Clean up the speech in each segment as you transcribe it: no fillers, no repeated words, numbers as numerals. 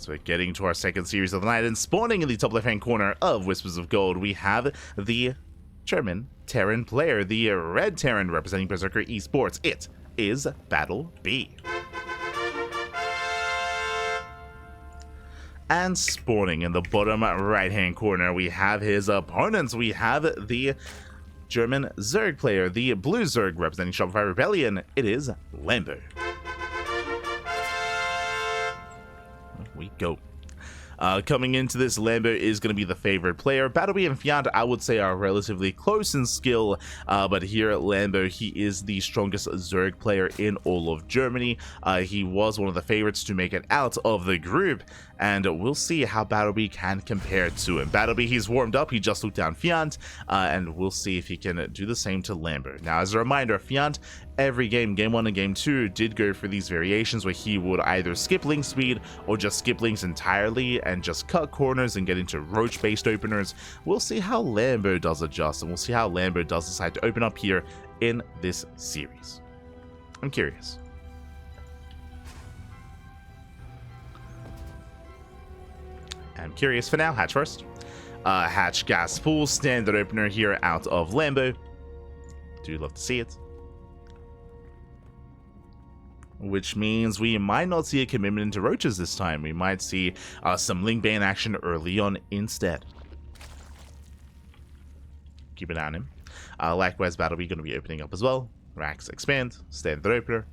So getting to our second series of the night, and spawning in the top left-hand corner of Whispers of Gold, we have the German Terran player, the Red Terran representing Berserker Esports. It is BattleB. And spawning in the bottom right-hand corner, we have his opponents. We have the German Zerg player, the Blue Zerg representing Shopify Rebellion. It is Lambo. We go. Coming into this, Lambo is going to be the favorite player. BattleB and Fiant, I would say, are relatively close in skill, but here at Lambo, he is the strongest Zerg player in all of Germany. He was one of the favorites to make it out of the group, and we'll see how BattleB can compare to him. BattleB, he's warmed up, he just took down Fiant, and we'll see if he can do the same to Lambo. Now, as a reminder, Fiant, every game 1 and game 2, did go for these variations where he would either skip link speed or just skip links entirely and just cut corners and get into roach-based openers. We'll see how Lambo does adjust, and we'll see how Lambo does decide to open up here in this series. I'm curious. I'm curious for now. Hatch first. Hatch gas pool, standard opener here out of Lambo. Do love to see it. Which means we might not see a commitment into roaches this time. We might see some link ban action early on instead. Keep an eye on him. Likewise, BattleB going to be opening up as well. Racks expand, standard opener.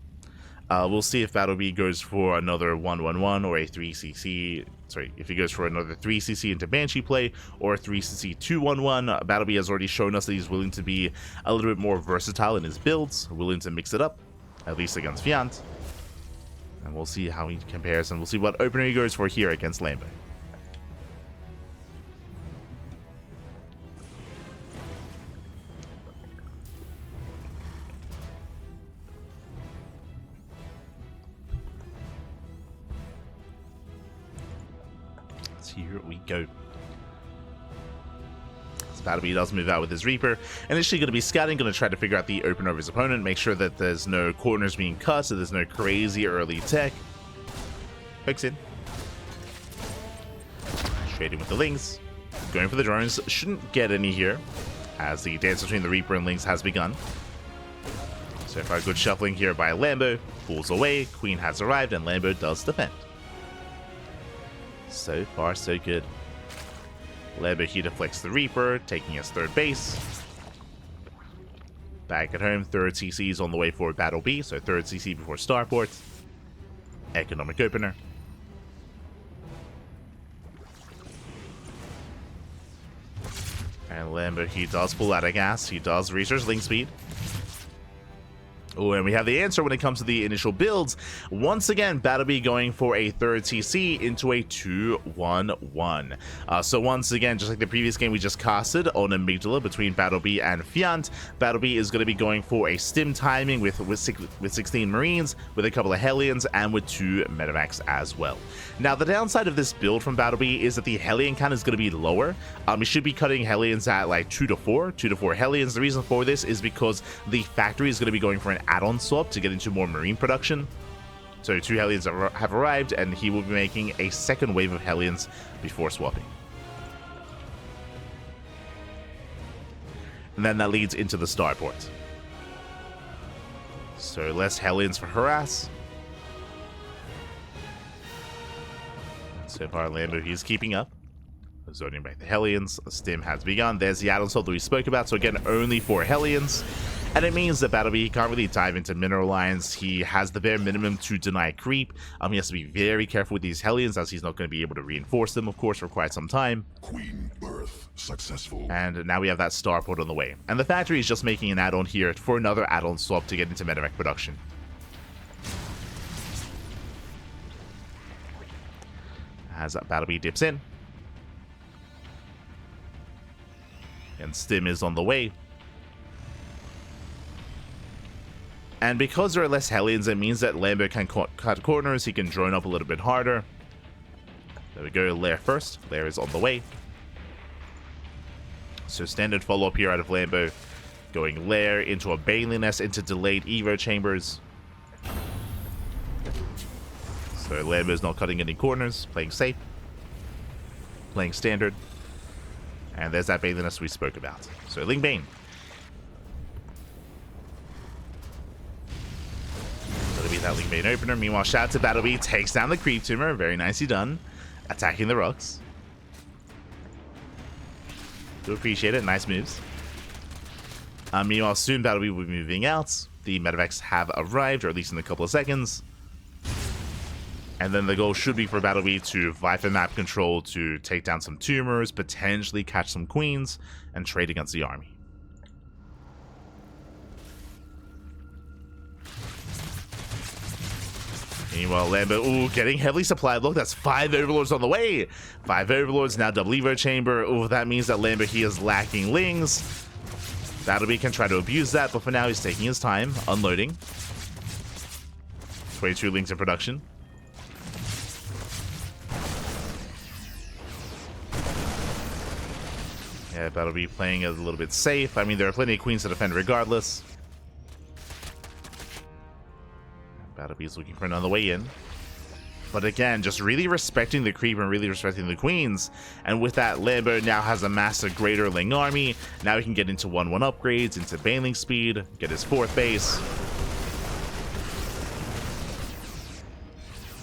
We'll see if BattleB goes for another 1-1-1 or a 3cc. Sorry, if he goes for another 3cc into Banshee play or a 3cc 2-1-1. BattleB has already shown us that he's willing to be a little bit more versatile in his builds, willing to mix it up, at least against Fiant. And we'll see how he compares, and we'll see what opener he goes for here against Lambo. So here we go. BattleB does move out with his Reaper. Initially going to be scouting, going to try to figure out the opener of his opponent, make sure that there's no corners being cut, so there's no crazy early tech. Hooks in. Trading with the Lings. Going for the drones. Shouldn't get any here, as the dance between the Reaper and Lings has begun. So far, good shuffling here by Lambo. Pulls away, Queen has arrived, and Lambo does defend. So far, so good. Lambo here deflects the Reaper, taking his third base. Back at home, third CC is on the way for BattleB, so third CC before Starport. Economic opener. And Lambo, he does pull out of gas, he does research link speed. Oh, and we have the answer when it comes to the initial builds. Once again, BattleB going for a third CC into a 2-1-1. So once again, just like the previous game we just casted on Amygdala between BattleB and Fiant, BattleB is going to be going for a stim timing with 16 Marines, with a couple of Hellions, and with 2 Medivacs as well. Now, the downside of this build from BattleB is that the Hellion count is going to be lower. You should be cutting Hellions at like 2 to 4 Hellions. The reason for this is because the factory is going to be going for an add-on swap to get into more Marine production. So 2 Hellions have arrived, and he will be making a second wave of Hellions before swapping. And then that leads into the starport. So less Hellions for Harass. So far, Lambo, he's keeping up. Zoning back the Hellions. Stim has begun. There's the add-on swap that we spoke about. So again, only 4 Hellions. And it means that BattleB can't really dive into mineral lines. He has the bare minimum to deny creep. He has to be very careful with these Hellions, as he's not going to be able to reinforce them, of course, for quite some time. Queen birth successful. And now we have that starport on the way. And the factory is just making an add-on here for another add-on swap to get into medevac production. As BattleB dips in. And Stim is on the way. And because there are less Hellions, it means that Lambo can cut corners, he can drone up a little bit harder. There we go, Lair first. Lair is on the way. So standard follow-up here out of Lambo. Going Lair into a Baneliness, into delayed Evo chambers. So Lambo's not cutting any corners, playing safe, playing standard. And there's that Bathing Nest we spoke about. So Ling Bane. That'll be that Ling Bane opener. Meanwhile, shout out to BattleB, takes down the Creep Tumor. Very nicely done. Attacking the rocks. Do appreciate it. Nice moves. Meanwhile, soon BattleB will be moving out. The medevacs have arrived, or at least in a couple of seconds. And then the goal should be for BattleB to Viper map control to take down some tumors, potentially catch some queens, and trade against the army. Meanwhile, Lambo, ooh, getting heavily supplied. Look, that's 5 Overlords on the way. 5 Overlords, now double Evo Chamber. Ooh, that means that Lambo, he is lacking Lings. BattleB can try to abuse that, but for now, he's taking his time, unloading. 22 Lings in production. Yeah, BattleB playing a little bit safe. I mean, there are plenty of queens to defend regardless. BattleB is looking for another way in. But again, just really respecting the creep and really respecting the queens. And with that, Lambo now has amassed a greater Ling army. Now he can get into 1-1 upgrades, into Baneling speed, get his 4th base.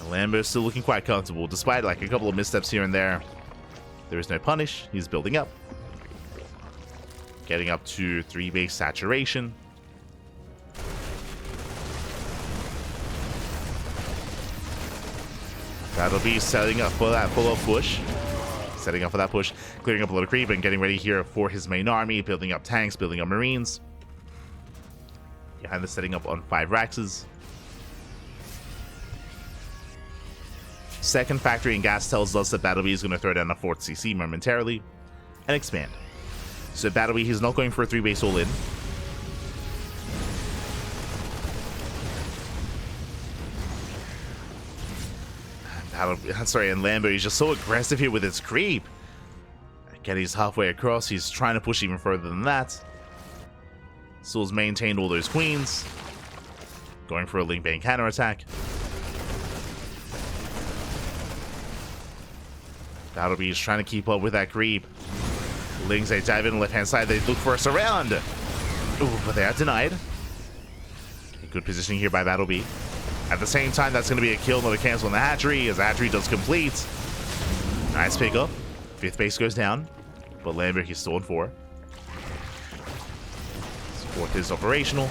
And Lambo's still looking quite comfortable, despite like a couple of missteps here and there. There is no punish. He's building up. Getting up to 3 base saturation. BattleB setting up for that full-up push. Setting up for that push. Clearing up a little creep and getting ready here for his main army. Building up tanks, building up marines. Behind the setting up on 5 Raxes. Second factory in gas tells us that BattleB is going to throw down a 4th CC momentarily and expand. So BattleB, he's not going for a 3-base all-in. And Lambo, he's just so aggressive here with his creep. Again, he's halfway across. He's trying to push even further than that. Still's maintained all those queens. Going for a Ling Bane counterattack. BattleB is trying to keep up with that creep. Lings, they dive in on the left-hand side. They look for a surround. Ooh, but they are denied. Okay, good positioning here by BattleB. At the same time, that's going to be a kill, not a cancel on the hatchery, as the hatchery does complete. Nice pickup. 5th base goes down, but Lambo, he's still in 4. 4th is operational.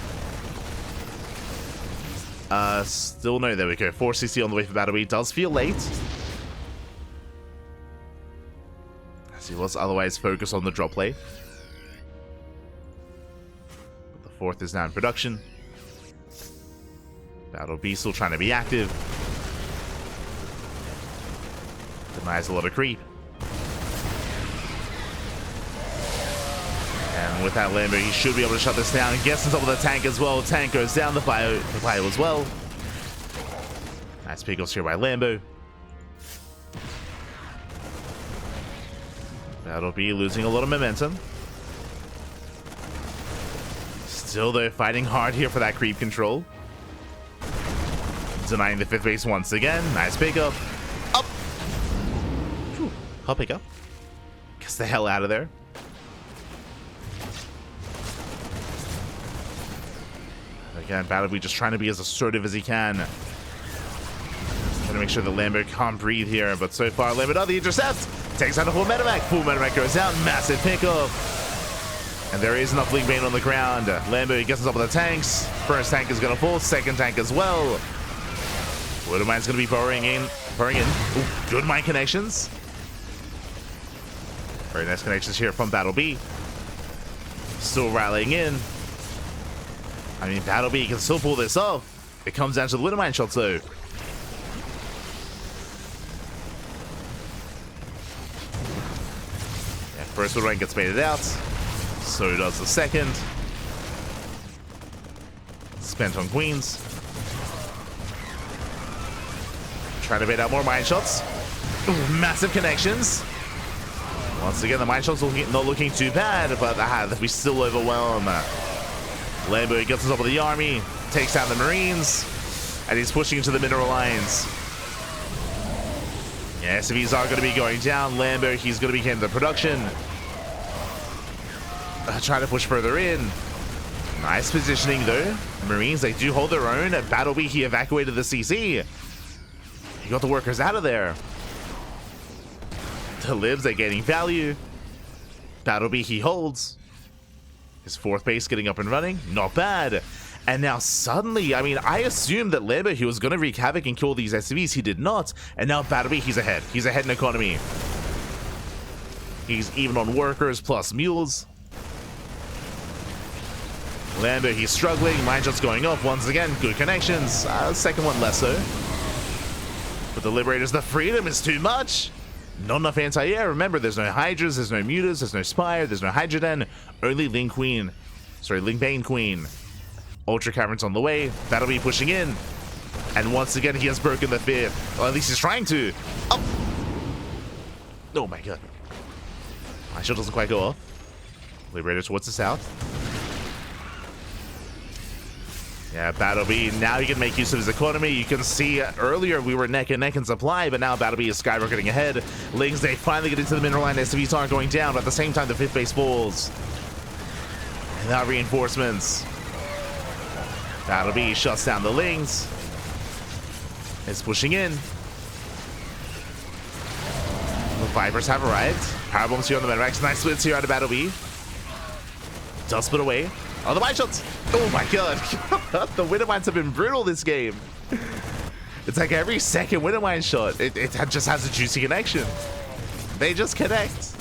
Still no, there we go. 460 on the way for BattleB. Does feel late. As he was otherwise focused on the drop play. But the 4th is now in production. BattleB still trying to be active. Denies a lot of creep. And with that Lambo, he should be able to shut this down. Gets on top of the tank as well. Tank goes down. The bio as well. Nice pickups here by Lambo. BattleB losing a lot of momentum. Still, though, fighting hard here for that creep control. Denying the 5th base once again. Nice pickup. Up. Whew. I'll pick up. Gets the hell out of there. Again, BattleB just trying to be as assertive as he can. Trying to make sure the Lambo can't breathe here, but so far, Lambo does the intercept. Takes out a full medevac. Full medevac goes down. Massive pickup. And there is enough Ling Bane on the ground. Lambo, he gets on top of the tanks. First tank is going to fall. Second tank as well. Widowmine's going to be pouring in. Ooh, good mine connections. Very nice connections here from BattleB. Still rallying in. I mean, BattleB can still pull this off. It comes down to the Widowmine shots, though. Yeah, first Widowmine gets baited out. So does the second. Spent on queens. Trying to bait out more mine shots. Ooh, massive connections. Once again, the mine shots not looking too bad, but we still overwhelm. Lambo gets on top of the army, takes down the marines, and he's pushing into the mineral lines. Yeah, SCVs are going to be going down. Lambo, he's going to be getting the production. Trying to push further in. Nice positioning though. Marines, they do hold their own. BattleB, he evacuated the CC. He got the workers out of there. The libs, they're gaining value. BattleB, he holds. His fourth base getting up and running. Not bad. And now suddenly, I mean, I assumed that Lambo, he was going to wreak havoc and kill these SCVs. He did not. And now BattleB, he's ahead. He's ahead in economy. He's even on workers plus mules. Lambo, he's struggling. Mine shots going off once again. Good connections. Second one less so. But the Liberators, the freedom is too much. Not enough anti-air. Remember, there's no Hydras, there's no Mutas, there's no Spire, there's no Hydroden. Only Ling Queen. Sorry, Ling Bane Queen. Ultra Caverns on the way. BattleB pushing in. And once again, he has broken the fifth. Or at least he's trying to. Oh my god. My shield doesn't quite go off. Liberator towards the south. Yeah, BattleB, now he can make use of his economy. You can see earlier we were neck and neck in supply, but now BattleB is skyrocketing ahead. Lings, they finally get into the mineral line. SCVs aren't going down, but at the same time, the fifth base falls. And now reinforcements. BattleB shuts down the Lings. It's pushing in. The Vipers have arrived. Power bombs here on the Medivacs. Nice splits here out of BattleB. Does split away. Oh, the mine shots! Oh my god! The winter mines have been brutal this game. It's like every second winter mine shot, it just has a juicy connection. They just connect.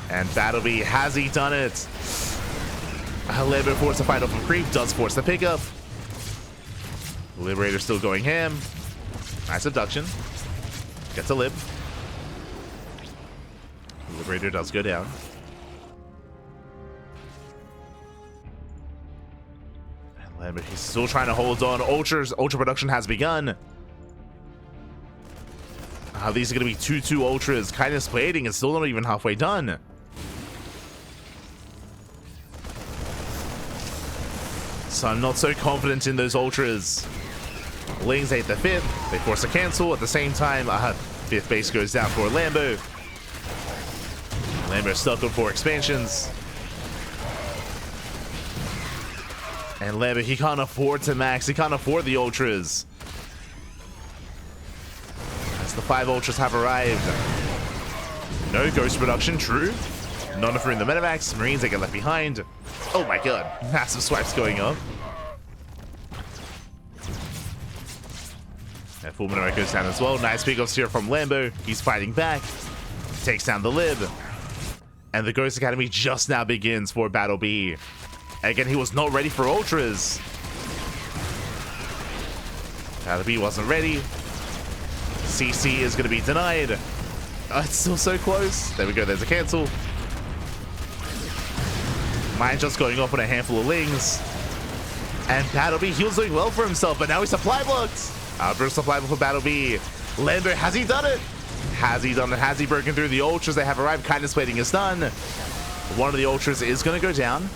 And BattleB, has he done it? Lambo forced to fight off of creep, does force the pickup. Liberator still going ham. Nice abduction. Gets a lib. Liberator does go down. But he's still trying to hold on. Ultra production has begun. These are going to be 2-2 Ultras. Kindness plating is still not even halfway done. So I'm not so confident in those Ultras. Lings ate the fifth. They force a cancel. At the same time, fifth base goes down for Lambo. Lambo stuck on 4 expansions. And Lambo, he can't afford to max. He can't afford the Ultras. As the 5 Ultras have arrived. No ghost production, true. None for in the Medivacs. Marines, they get left behind. Oh my god. Massive swipes going up. And full Medivac goes down as well. Nice pickups here from Lambo. He's fighting back. Takes down the lib. And the Ghost Academy just now begins for BattleB. Again, he was not ready for Ultras. BattleB wasn't ready. CC is going to be denied. It's still so close. There we go. There's a cancel. Mine just going off on a handful of Lings. And BattleB, he was doing well for himself, but now he's supply blocked. Burst supply block for BattleB. Lambo, has he done it? Has he done it? Has he broken through the Ultras? They have arrived. Kindness plating is done. One of the Ultras is going to go down.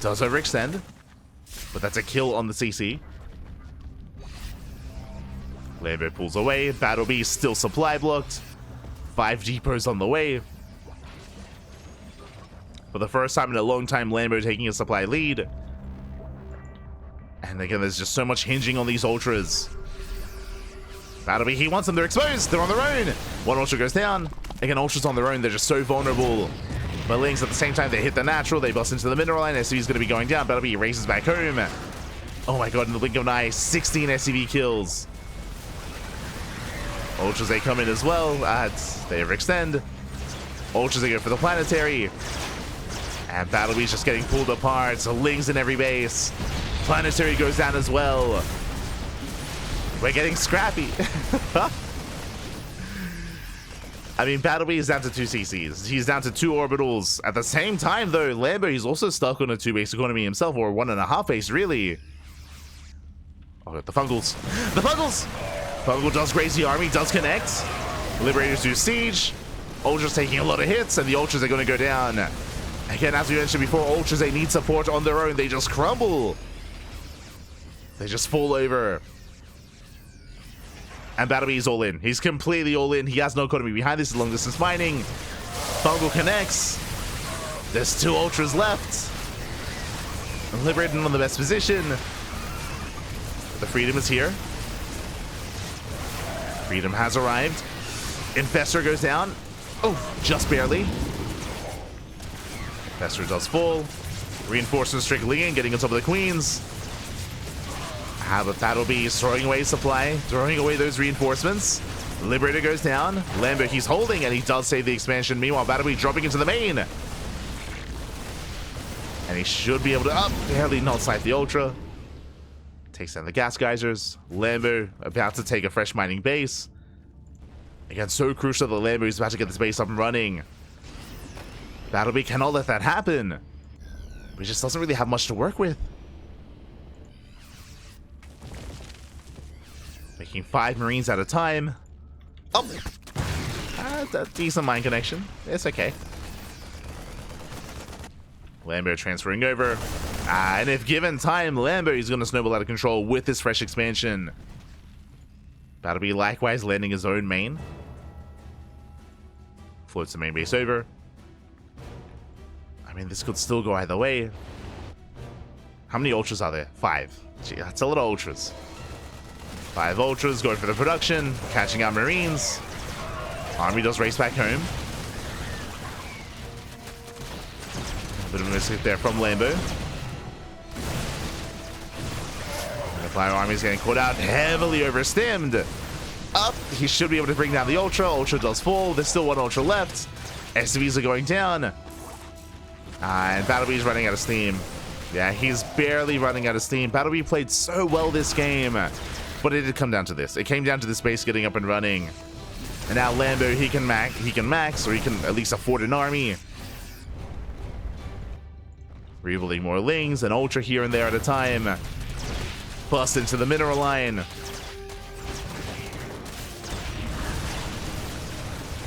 Does overextend, but that's a kill on the CC. Lambo pulls away. BattleB still supply blocked. 5 depots on the way. For the first time in a long time, Lambo taking a supply lead. And again, there's just so much hinging on these Ultras. BattleB, he wants them. They're exposed. They're on their own. One Ultra goes down. Again, Ultras on their own. They're just so vulnerable. But Lings, at the same time, they hit the natural. They bust into the mineral line. SCV is going to be going down. BattleB races back home. Oh my god, in the blink of an eye, 16 SCV kills. Ultras, they come in as well. They overextend. Ultras, they go for the planetary. And BattleB's just getting pulled apart. So Lings in every base. Planetary goes down as well. We're getting scrappy. I mean, BattleB is down to 2 CCs. He's down to 2 orbitals. At the same time, though, Lambo, he's also stuck on a 2-base economy himself, or 1.5 base, really. Oh, the Fungals. The Fungals! Fungal does graze the army, does connect. Liberators do siege. Ultras taking a lot of hits, and the Ultras are going to go down. Again, as we mentioned before, Ultras, they need support on their own. They just crumble. They just fall over. And BattleB is all in. He's completely all in. He has no economy behind this. Long distance mining. Fungal connects. There's 2 ultras left. Liberating on the best position. The Freedom is here. Freedom has arrived. Infestor goes down. Oh, just barely. Infestor does fall. Reinforcements trickling in, getting on top of the queens. How about BattleB throwing away supply, throwing away those reinforcements. Liberator goes down. Lambo, he's holding, and he does save the expansion. Meanwhile, BattleB dropping into the main. And he should be able to, barely not sight the Ultra. Takes down the gas geysers. Lambo about to take a fresh mining base. Again, so crucial that Lambo is about to get this base up and running. BattleB cannot let that happen. He just doesn't really have much to work with. Making 5 Marines at a time. Oh! A decent mine connection. It's okay. Lambo transferring over. And if given time, Lambo is going to snowball out of control with this fresh expansion. BattleB likewise landing his own main. Floats the main base over. I mean, this could still go either way. How many ultras are there? 5. Gee, that's a lot of ultras. 5 ultras going for the production, catching out Marines. Army does race back home. A bit of a mistake there from Lambo. And the Fire Army is getting caught out, heavily overstemmed. Up, he should be able to bring down the Ultra. Ultra does fall. There's still 1 Ultra left. SCVs are going down. And BattleB is running out of steam. Yeah, he's barely running out of steam. BattleB played so well this game. But it did come down to this. It came down to this base getting up and running. And now Lambo, he can max, or he can at least afford an army. Rebuilding more Lings, an Ultra here and there at a time. Bust into the mineral line.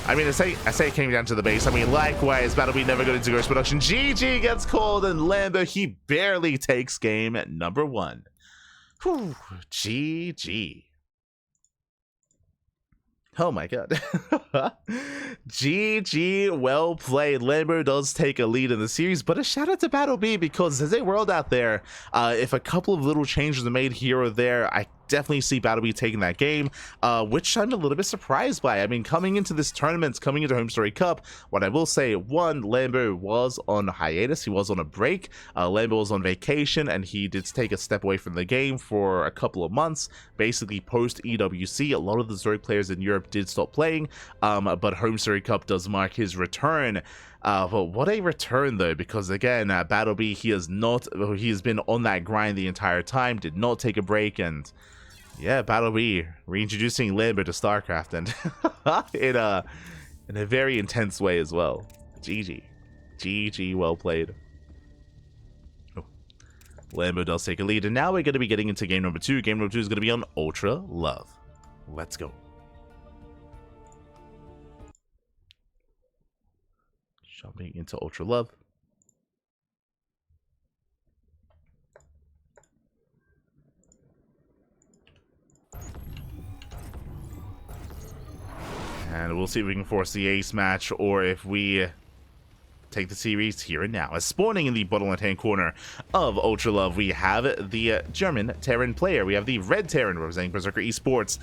I mean, I say it came down to the base. I mean, likewise, BattleB never got into gross production. GG gets called, and Lambo, he barely takes game at number 1. Whew, GG. Oh my god. GG, well played. Lambo does take a lead in the series, but a shout out to BattleB, because there's a world out there. If a couple of little changes are made here or there, I definitely see BattleB taking that game, which I'm a little bit surprised by. I mean, coming into this tournament, coming into HomeStory Cup, what I will say, 1, Lambo was on hiatus. He was on a break. Lambo was on vacation, and he did take a step away from the game for a couple of months. Basically, post EWC, a lot of the Zerg players in Europe did stop playing, but HomeStory Cup does mark his return. But what a return though, because again, BattleB, he has been on that grind the entire time, did not take a break, and yeah, BattleB reintroducing Lambo to StarCraft, and in a very intense way as well. GG, well played. Oh, Lambo does take a lead, and now we're going to be getting into game number 2. Game number 2 is going to be on Ultra Love. Let's go. Jumping into Ultra Love. And we'll see if we can force the ace match, or if we take the series here and now. As spawning in the bottom left-hand corner of Ultra Love, we have the German Terran player. We have the Red Terran representing Berserker Esports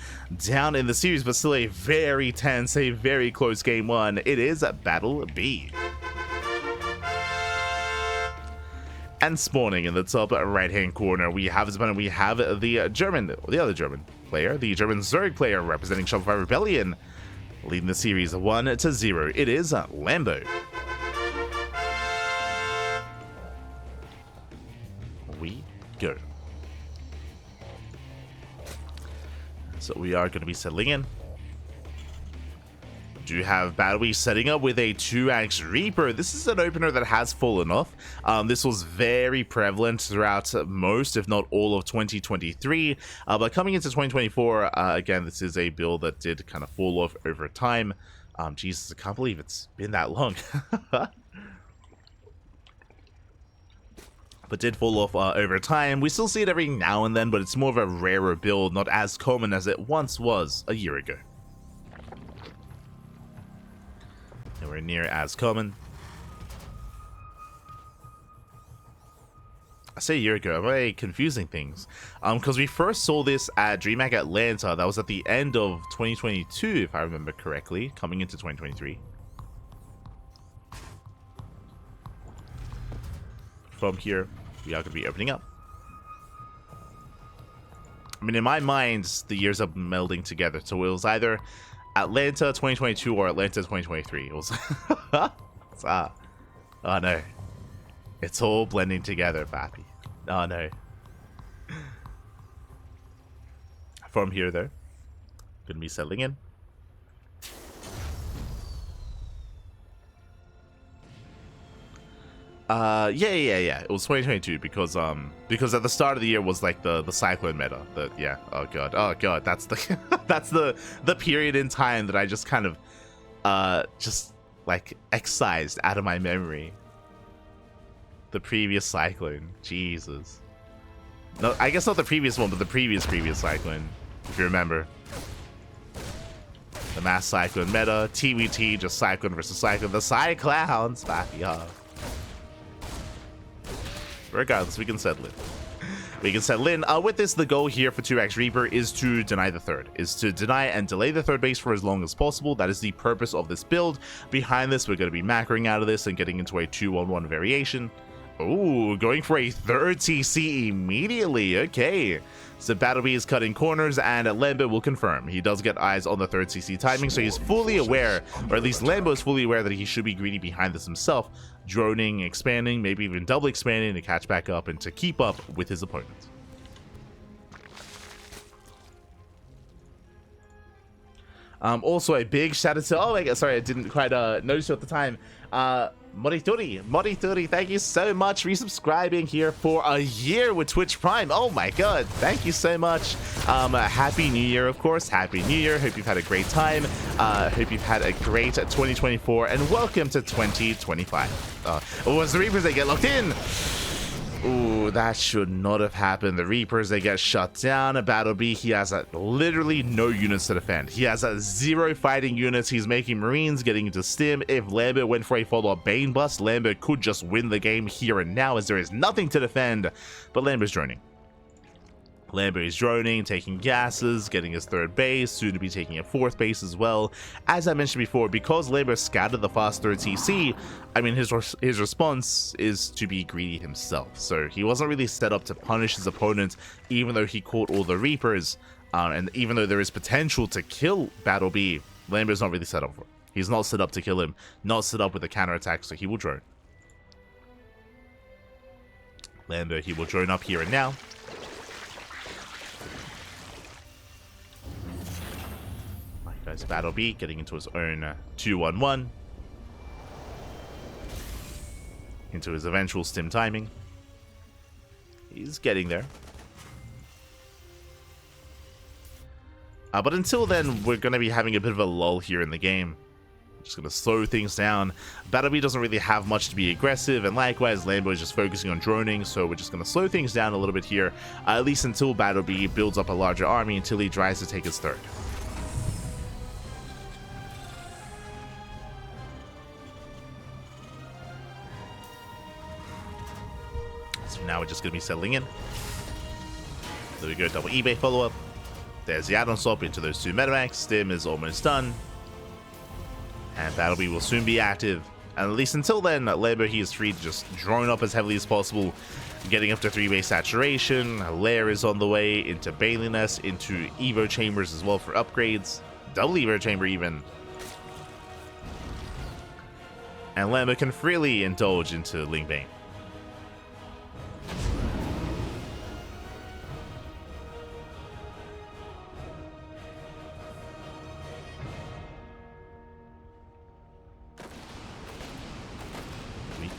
down in the series, but still a very tense, a very close game 1. It is BattleB. And spawning in the top right-hand corner, we have his opponent. We have the other German player, the German Zerg player representing Shopify Rebellion, leading the series 1-0. It is Lambo. We go. So we are going to be settling in. Do have BattleB setting up with a 2-axe Reaper. This is an opener that has fallen off. This was very prevalent throughout most, if not all, of 2023. But coming into 2024, again, this is a build that did kind of fall off over time. Jesus, I can't believe it's been that long. but did fall off over time. We still see it every now and then, but it's more of a rarer build, not as common as it once was a year ago. Nowhere near as common. I say a year ago, I'm very confusing things. Because we first saw this at DreamHack Atlanta. That was at the end of 2022, if I remember correctly, coming into 2023. From here, we are going to be opening up. I mean, in my mind, the years are melding together. So it was either Atlanta 2022 or Atlanta 2023. It was... oh no. It's all blending together, Pappy. Oh no. From here, though, gonna be settling in. Yeah. It was 2022 because at the start of the year was like the Cyclone meta. Yeah. Oh god. That's the that's the period in time that I just kind of just like excised out of my memory. The previous Cyclone. Jesus. No, I guess not the previous one, but the previous Cyclone, if you remember. The mass Cyclone meta, TVT, just Cyclone versus Cyclone. The Cyclowns, bappy off. Regardless, we can settle it. We can settle in. With this, the goal here for 2x Reaper is to deny the third. Is to deny and delay the third base for as long as possible. That is the purpose of this build. Behind this, we're going to be macroing out of this and getting into a 2-1-1 variation. Ooh, going for a third TC immediately. Okay. So BattleB is cutting corners, and Lambo will confirm. He does get eyes on the third CC timing, so he's fully aware, or at least Lambo is fully aware that he should be greedy behind this himself, droning, expanding, maybe even double expanding to catch back up and to keep up with his opponents. Also, a big shout out to, oh my god, sorry, I didn't quite notice you at the time. Morituri, thank you so much for resubscribing here for a year with Twitch Prime. Oh my god, thank you so much. Happy New Year, of course. Happy New Year. Hope you've had a great time. Hope you've had a great 2024, and welcome to 2025. Was the Reapers, they get locked in. Ooh, that should not have happened. The Reapers, they get shut down. BattleB, he has literally no units to defend. He has 0 fighting units. He's making Marines, getting into Stim. If Lambo went for a follow-up Bane bust, Lambo could just win the game here and now, as there is nothing to defend. But Lambo's droning. Lambo is droning, taking gases, getting his third base, soon to be taking a fourth base as well. As I mentioned before, because Lambo scattered the fast third TC, I mean, his response is to be greedy himself. So he wasn't really set up to punish his opponent, even though he caught all the Reapers. And even though there is potential to kill BattleB, Lambo's not really set up for it. He's not set up to kill him, not set up with a counterattack, so he will drone. Lambo, he will drone up here and now. Guys, BattleB getting into his own 2-1-1. Into his eventual Stim timing. He's getting there. But until then, we're going to be having a bit of a lull here in the game. Just going to slow things down. BattleB doesn't really have much to be aggressive, and likewise, Lambo is just focusing on droning, so we're just going to slow things down a little bit here, at least until BattleB builds up a larger army, until he tries to take his third. Now we're just going to be settling in. There we go, double eBay follow-up. There's the add-on swap into those two metamax. Stim is almost done. And BattleB will soon be active. And at least until then, Lambo, he is free to just drone up as heavily as possible, getting up to 3-base saturation. Lair is on the way into Bailiness, into Evo chambers as well for upgrades. Double Evo chamber even. And Lambo can freely indulge into Ling Bane.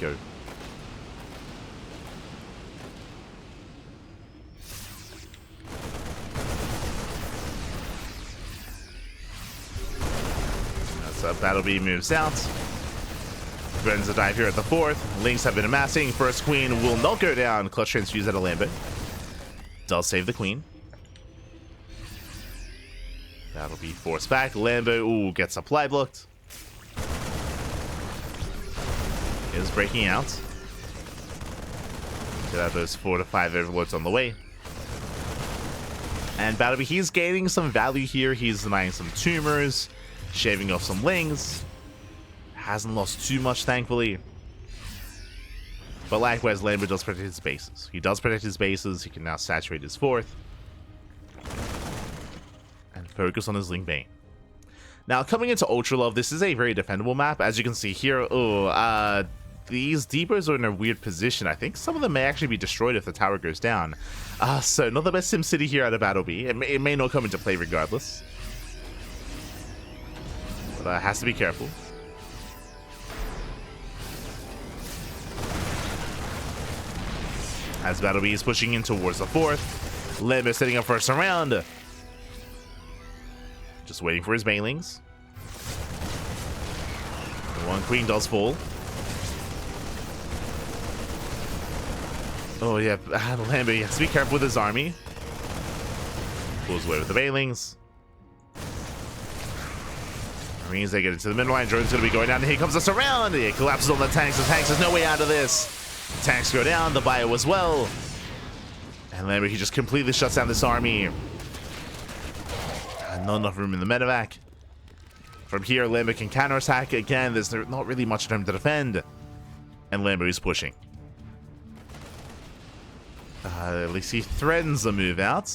Go. That's BattleB moves out. Threatens a dive here at the 4th. Lings have been amassing. First queen will not go down. Clutch transfuse at a Lambo. Does save the queen. That'll be forced back. Lambo, ooh, gets supply blocked. Is breaking out. Get out those 4 to 5 overlords on the way. And BattleB, he's gaining some value here. He's denying some tumors, shaving off some Lings. Hasn't lost too much, thankfully. But likewise, Lambo does protect his bases. He does protect his bases. He can now saturate his 4th. And focus on his Ling Bane. Now, coming into Ultra Love, this is a very defendable map. As you can see here, these depots are in a weird position. I think some of them may actually be destroyed if the tower goes down. So, not the best SimCity here out of BattleB. It may not come into play regardless. But has to be careful. As BattleB is pushing in towards the 4th. Lambo setting up for a surround. Just waiting for his banelings. The one queen does fall. Oh yeah, Lambo has to be careful with his army. Pulls away with the banelings. Marines, they get into the midline. Drone's going to be going down. Here comes the surround. It collapses on the tanks. The tanks, there's no way out of this. Tanks go down, the bio as well. And Lambo, he just completely shuts down this army. Not enough room in the medevac. From here, Lambo can counterattack. Again, there's not really much time to defend. And Lambo is pushing. At least he threatens the move out.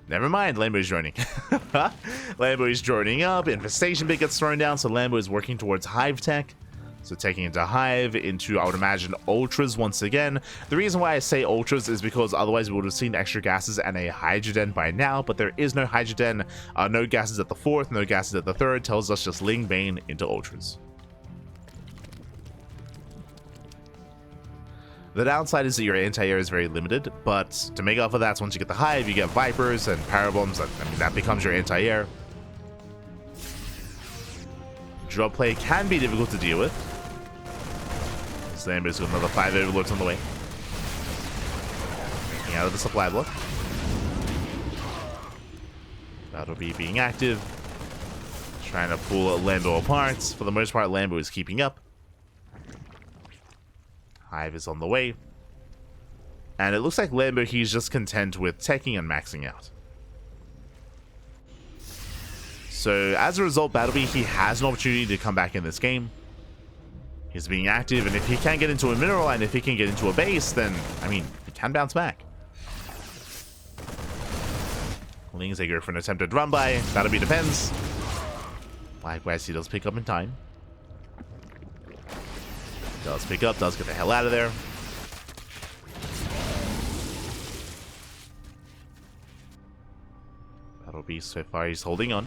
Never mind, Lambo is joining. Lambo is joining up. Infestation bit gets thrown down, so Lambo is working towards Hive tech. So taking into Hive, into, I would imagine, Ultras once again. The reason why I say Ultras is because otherwise we would have seen extra gases and a Hydroden by now, but there is no Hydroden, no gases at the 4th, no gases at the 3rd, tells us just Ling Bane into Ultras. The downside is that your anti-air is very limited, but to make up for that, once you get the Hive, you get Vipers and Parabombs, I mean, that becomes your anti-air. Drop play can be difficult to deal with. Lambo's got another 5 overlords on the way. Getting out of the supply block. BattleB being active. Trying to pull Lambo apart. For the most part, Lambo is keeping up. Hive is on the way. And it looks like Lambo, he's just content with teching and maxing out. So, as a result, BattleB, he has an opportunity to come back in this game. He's being active, and if he can get into a mineral line, if he can get into a base, then, I mean, he can bounce back. Lings, they go for an attempted run by. BattleB defends. Likewise, he does pick up in time. Does pick up, does get the hell out of there. BattleB, so far, he's holding on.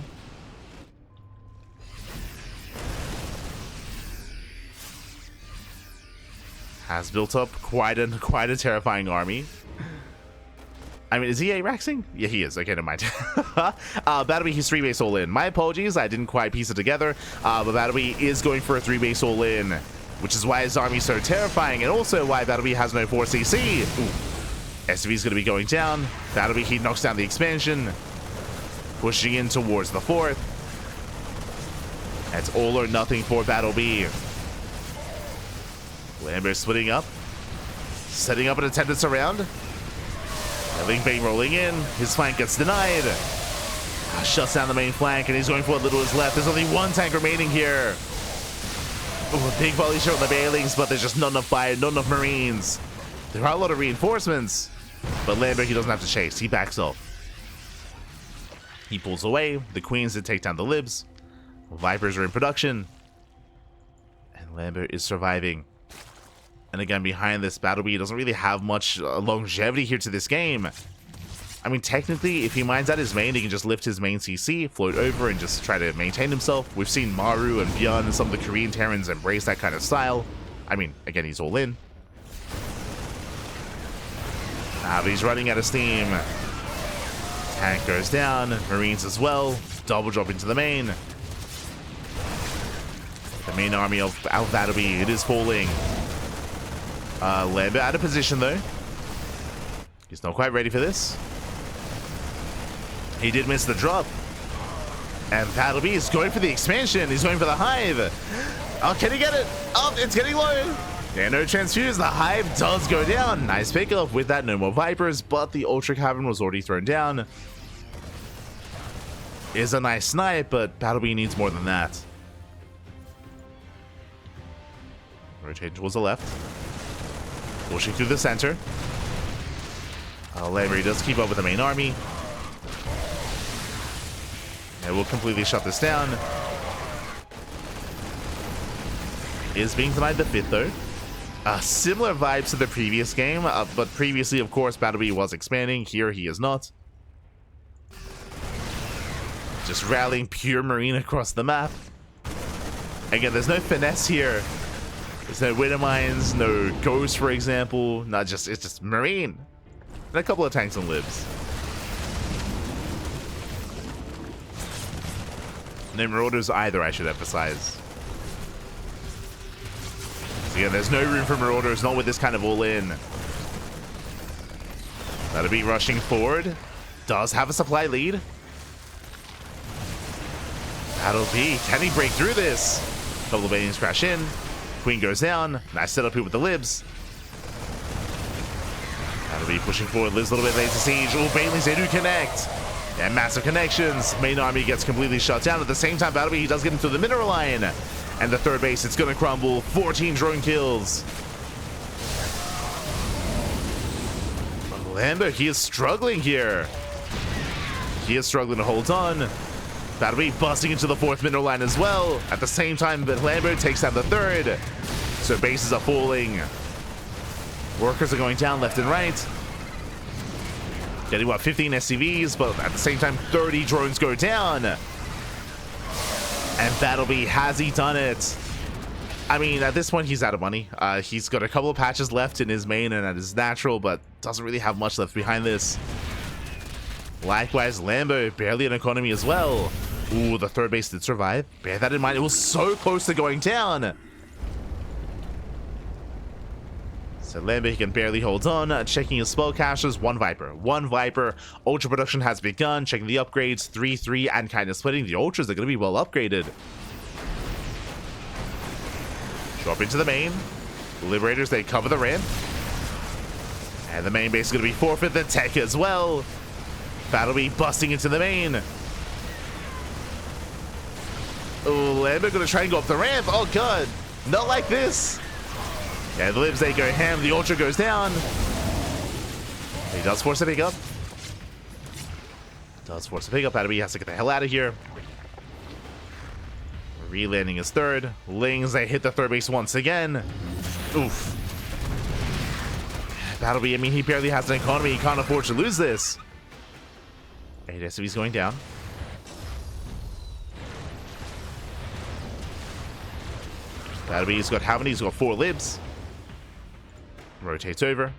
Has built up quite a terrifying army. I mean, is he A-Raxing? Yeah, he is. Okay, never mind. BattleB, he's 3-base all-in. My apologies, I didn't quite piece it together. But BattleB is going for a 3-base all-in, which is why his army is so terrifying, and also why BattleB has no 4CC. Ooh. SV is going to be going down. BattleB, he knocks down the expansion. Pushing in towards the 4th. That's all or nothing for BattleB. Lambo splitting up. Setting up an attempted surround. Ling Bane rolling in. His flank gets denied. Shuts down the main flank, and he's going for what little is left. There's only one tank remaining here. Ooh, a big volley shot on the Bailings, but there's just not enough fire, not enough Marines. There are a lot of reinforcements, but Lambo, he doesn't have to chase. He backs off. He pulls away. The Queens did take down the Libs. Vipers are in production. And Lambo is surviving. And again, behind this, BattleB doesn't really have much longevity here to this game. I mean, technically, if he mines out his main, he can just lift his main CC, float over, and just try to maintain himself. We've seen Maru and Bjorn and some of the Korean Terrans embrace that kind of style. I mean, again, he's all in. But he's running out of steam. Tank goes down, Marines as well. Double drop into the main. The The main army of BattleB, it is falling. Lambo out of position though. He's not quite ready for this. He did miss the drop. And BattleB is going for the expansion. He's going for the hive. Oh, can he get it? Oh, it's getting low. Yeah, no transfuse. The hive does go down. Nice pickup with that. No more Vipers, but the Ultra Cavern was already thrown down. Is a nice snipe, but BattleB needs more than that. Rotate towards the left. Pushing through the center. Lambo does keep up with the main army. And we'll completely shut this down. Is being denied the 5th though. Similar vibes to the previous game, but previously, of course, BattleB was expanding. Here, he is not. Just rallying pure marine across the map. Again, there's no finesse here. There's no winter mines, no ghosts, for example. Not just it's just marine, and a couple of tanks and libs. No marauders either, I should emphasize. Again, there's no room for marauders, not with this kind of all-in. BattleB rushing forward. Does have a supply lead. BattleB, can he break through this? Double Banians crash in. Queen goes down. Nice setup here with the libs. BattleB pushing forward. Lives a little bit late to siege. Oh, Banelings, they do connect. And massive connections. Main army gets completely shut down. At the same time, BattleB, he does get into the mineral line. And the third base, it's going to crumble. 14 drone kills. Lambo, he is struggling here. He is struggling to hold on. BattleB busting into the 4th mineral line as well. At the same time, but Lambo takes down the 3rd. So bases are falling. Workers are going down left and right. Getting, what, 15 SCVs, but at the same time, 30 drones go down. And BattleB, has he done it? I mean, at this point, he's out of money. He's got a couple of patches left in his main and at his natural, but doesn't really have much left behind this. Likewise, Lambo, barely an economy as well. Ooh, the 3rd base did survive. Bear that in mind. It was so close to going down. So Lambo, he can barely hold on. Checking his spell casters. One Viper. Ultra production has begun. Checking the upgrades. 3-3 and kind of splitting. The Ultras are going to be well upgraded. Drop into the main. Liberators, they cover the ramp. And the main base is going to be forfeit. The tech as well. BattleB busting into the main. Oh, Lambo going to try and go up the ramp. Oh, God. Not like this. Yeah, the libs, they go ham. The Ultra goes down. He does force a pickup. BattleB has to get the hell out of here. Re-landing his 3rd. Lings, they hit the 3rd base once again. Oof. BattleB, I mean, he barely has an economy. He can't afford to lose this. 8 SCVs going down. BattleB's got how many? He's got 4 libs. Rotates over.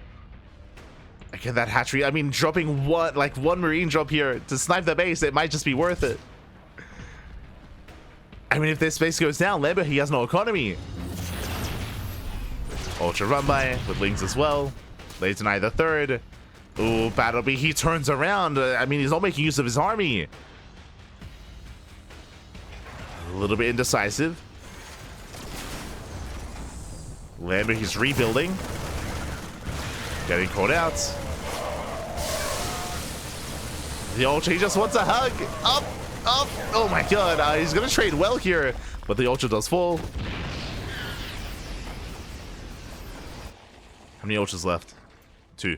Again, that hatchery. I mean, dropping one marine drop here to snipe the base, it might just be worth it. I mean, if this base goes down, Lambo, he has no economy. Ultra run by with Lings as well. They deny the 3rd. Ooh, BattleB, he turns around. I mean, he's not making use of his army. A little bit indecisive. Lambo, he's rebuilding. Getting caught out. The Ultra, he just wants a hug. Up. Oh my God, he's going to trade well here. But the Ultra does fall. How many Ultras left? 2.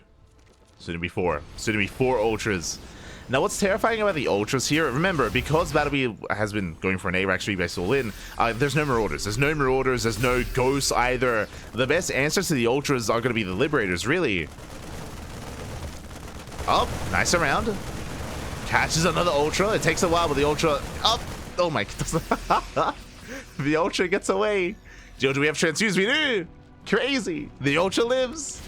Soon to be 4. Soon to be 4 Ultras. Now, what's terrifying about the Ultras here, remember, because BattleB has been going for an ARAC 3-base all-in, there's no Marauders. There's no Ghosts either. The best answers to the Ultras are going to be the Liberators, really. Oh, nice around. Catches another Ultra. It takes a while, but the Ultra... Up. Oh my... The Ultra gets away. Do we have transfuse? We do. Crazy. The Ultra lives.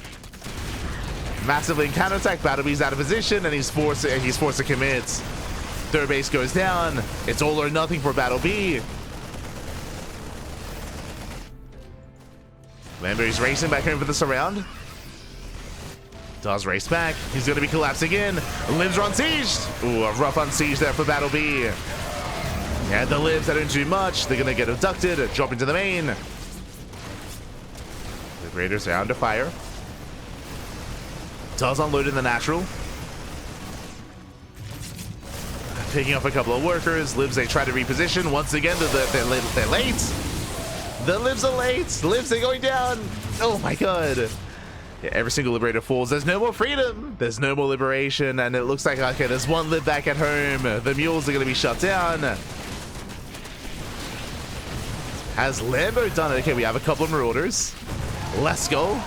Massively in counterattack. BattleB's out of position, and he's forced to commit. 3rd base goes down. It's all or nothing for BattleB. Lambo's racing back home for the surround. Does race back. He's going to be collapsing in. Libs are unsieged. Ooh, a rough unsiege there for BattleB. Yeah, the Libs, they don't do much. They're going to get abducted, drop into the main. The Raiders are under fire. Does unload in the natural. Picking up a couple of workers. Libs, they try to reposition. Once again, they're late. The Libs are late. Libs are going down. Oh my god. Yeah, every single Liberator falls. There's no more freedom. There's no more liberation. And it looks like, okay, there's one Lib back at home. The mules are going to be shut down. Has Lambo done it? Okay, we have a couple of Marauders. Let's go.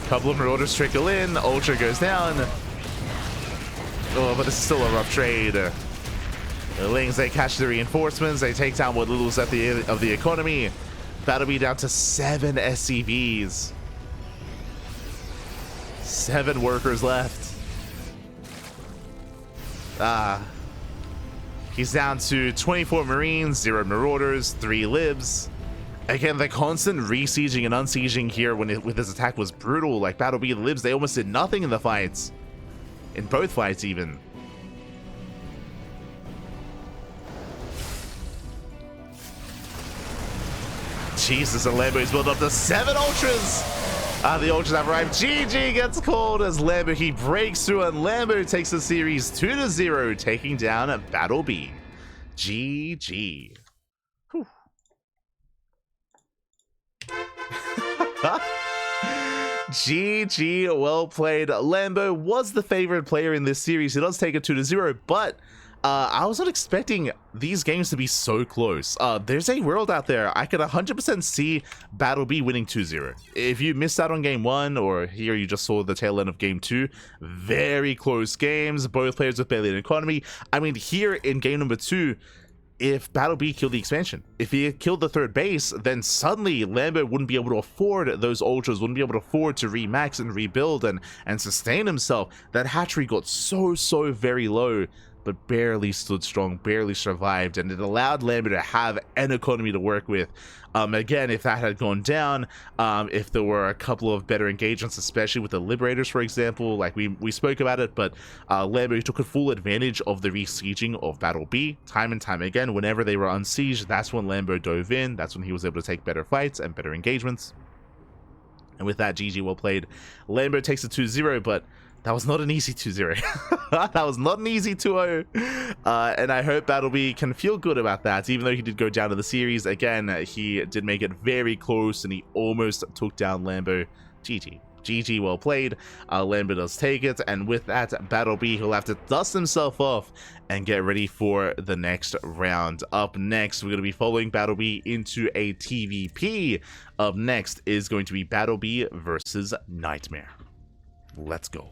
Couple of Marauders trickle in. Ultra goes down. Oh, but this is still a rough trade. The Lings, they catch the reinforcements. They take down what little is left of the economy. BattleB down to 7 SCVs. 7 workers left. He's down to 24 Marines, 0 Marauders, 3 Libs. Again, the constant re-sieging and unsieging here with this attack was brutal. Like BattleB, the Libs, they almost did nothing in the fights. In both fights, even. Jesus, and Lambo's built up to 7 Ultras. The Ultras have arrived. GG gets called as Lambo. He breaks through, and Lambo takes the series 2-0, taking down BattleB. GG. Whew. GG, well played. Lambo was the favorite player in this series. He does take it 2-0, but I was not expecting these games to be so close. There's a world out there. I could 100% see BattleB winning 2-0. If you missed out on game 1, or here you just saw the tail end of game 2, very close games, both players with barely an economy. I mean, here in game number 2, if BattleB killed the expansion, if he had killed the third base, then suddenly Lambo wouldn't be able to afford those Ultras, wouldn't be able to afford to remax and rebuild and sustain himself. That hatchery got so very low, but barely stood strong, barely survived, and it allowed Lambo to have an economy to work with. Again, if that had gone down, if there were a couple of better engagements, especially with the Liberators, for example, like we spoke about it, but Lambo took a full advantage of the re-sieging of BattleB time and time again. Whenever they were unsieged, that's when Lambo dove in, that's when he was able to take better fights and better engagements. And with that, GG, well played. Lambo takes it 2-0, but that was not an easy 2-0. That was not an easy 2-0. And I hope BattleB can feel good about that. Even though he did go down to the series, again, he did make it very close, and he almost took down Lambo. GG. GG, well played. Lambo does take it, and with that, BattleB, he'll have to dust himself off and get ready for the next round. Up next, we're going to be following BattleB into a TVP. Up next is going to be BattleB versus Nightmare. Let's go.